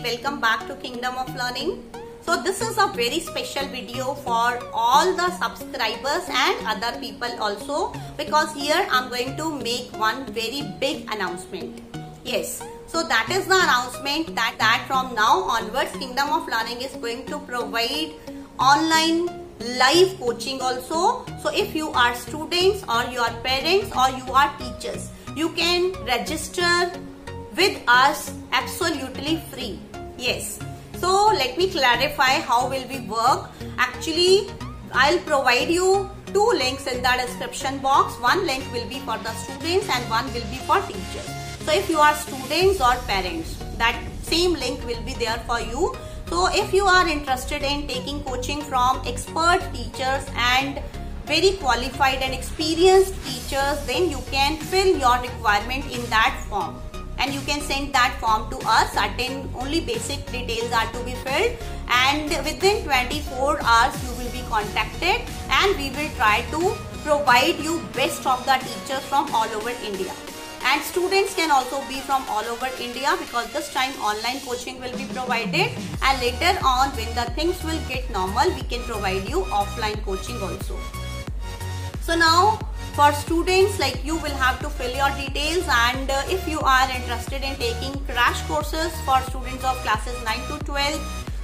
welcome back to Kingdom of Learning. So this is a very special video for all the subscribers and other people also, because here I'm going to make one very big announcement. Yes, so that is the announcement that from now onwards Kingdom of Learning is going to provide online live coaching also. So if you are students or you are parents or you are teachers, you can register with us absolutely free. Yes, so let me clarify how will we work. Actually, I'll provide you two links in the description box. One link will be for the students and one will be for teachers. So if you are students or parents, that same link will be there for you. So if you are interested in taking coaching from expert teachers and very qualified and experienced teachers, then you can fill your requirement in that form. And you can send that form to us. Certain only basic details are to be filled, and within 24 hours you will be contacted and we will try to provide you best of the teachers from all over India. And students can also be from all over India, because this time online coaching will be provided, and later on when the things will get normal, we can provide you offline coaching also. So now for students, like, you will have to fill your details, and if you are interested in taking crash courses for students of classes 9 to 12,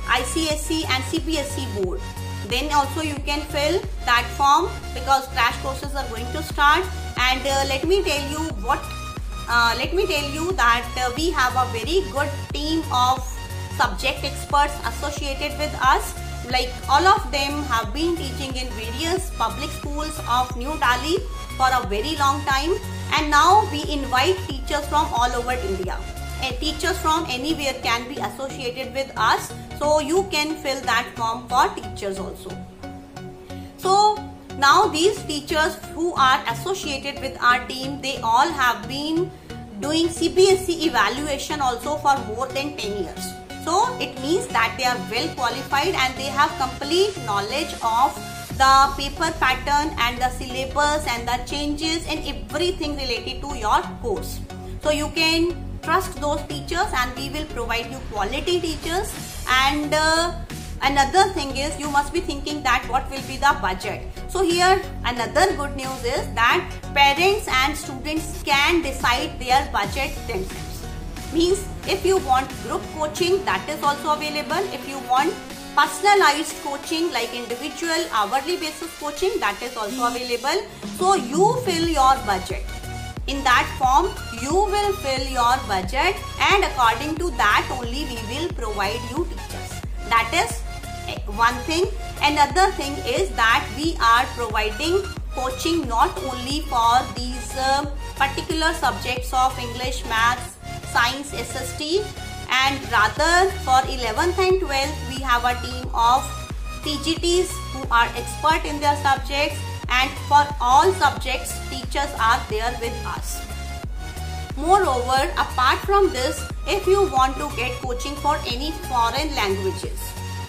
ICSE and CBSE board, then also you can fill that form, because crash courses are going to start. And let me tell you that we have a very good team of subject experts associated with us. Like, all of them have been teaching in various public schools of New Delhi for a very long time, and now we invite teachers from all over India. And teachers from anywhere can be associated with us, so you can fill that form for teachers also. So now these teachers who are associated with our team, they all have been doing CBSE evaluation also for more than 10 years. So it means that they are well qualified and they have complete knowledge of the paper pattern and the syllabus and the changes and everything related to your course. So you can trust those teachers, and we will provide you quality teachers. And another thing is, you must be thinking that what will be the budget. So here another good news is that parents and students can decide their budget themselves. Means if you want group coaching, that is also available. If you want personalized coaching like individual hourly basis coaching, that is also available. So you fill your budget. In that form you will fill your budget, and according to that only we will provide you teachers. That is one thing. Another thing is that we are providing coaching not only for these particular subjects of English, Maths, Science, SST, and rather for 11th and 12th we have a team of TGTs who are expert in their subjects, and for all subjects teachers are there with us. Moreover, apart from this, if you want to get coaching for any foreign languages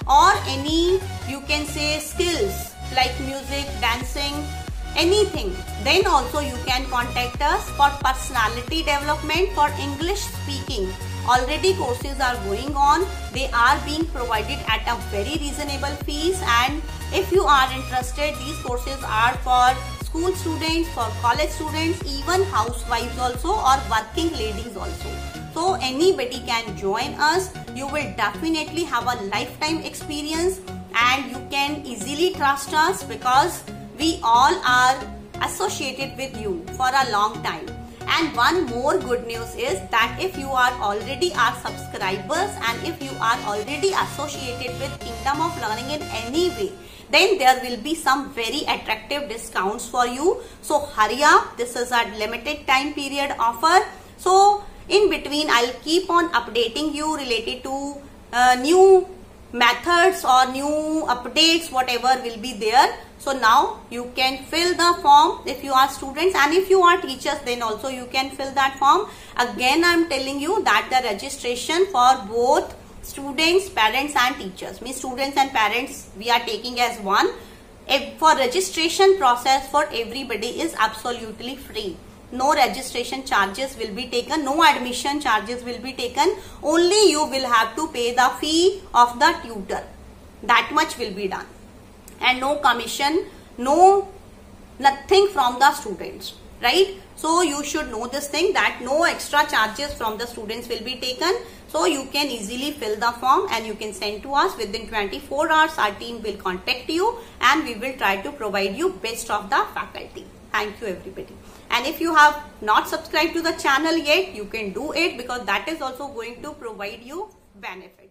or any, you can say, skills like music, dancing, anything, then also you can contact us. For personality development, for English speaking, already courses are going on. They are being provided at a very reasonable fees, and if you are interested, these courses are for school students, for college students, even housewives also, or working ladies also. So anybody can join us. You will definitely have a lifetime experience, and you can easily trust us, because we all are associated with you for a long time. And one more good news is that if you are already our subscribers and if you are already associated with Kingdom of Learning in any way, then there will be some very attractive discounts for you. So hurry up, this is a limited time period offer. So in between I'll keep on updating you related to new methods or new updates, whatever will be there. So now you can fill the form if you are students, and if you are teachers, then also you can fill that form. Again, I am telling you that the registration for both students, parents and teachers, means students and parents we are taking as one. For registration process for everybody is absolutely free. no registration charges will be taken, no admission charges will be taken. Only you will have to pay the fee of the tutor. That much will be done. And no commission, nothing from the students, right? So you should know this thing, that no extra charges from the students will be taken. So you can easily fill the form and you can send to us. Within 24 hours, our team will contact you and we will try to provide you best of the faculty. Thank you everybody. And if you have not subscribed to the channel yet, you can do it, because that is also going to provide you benefit.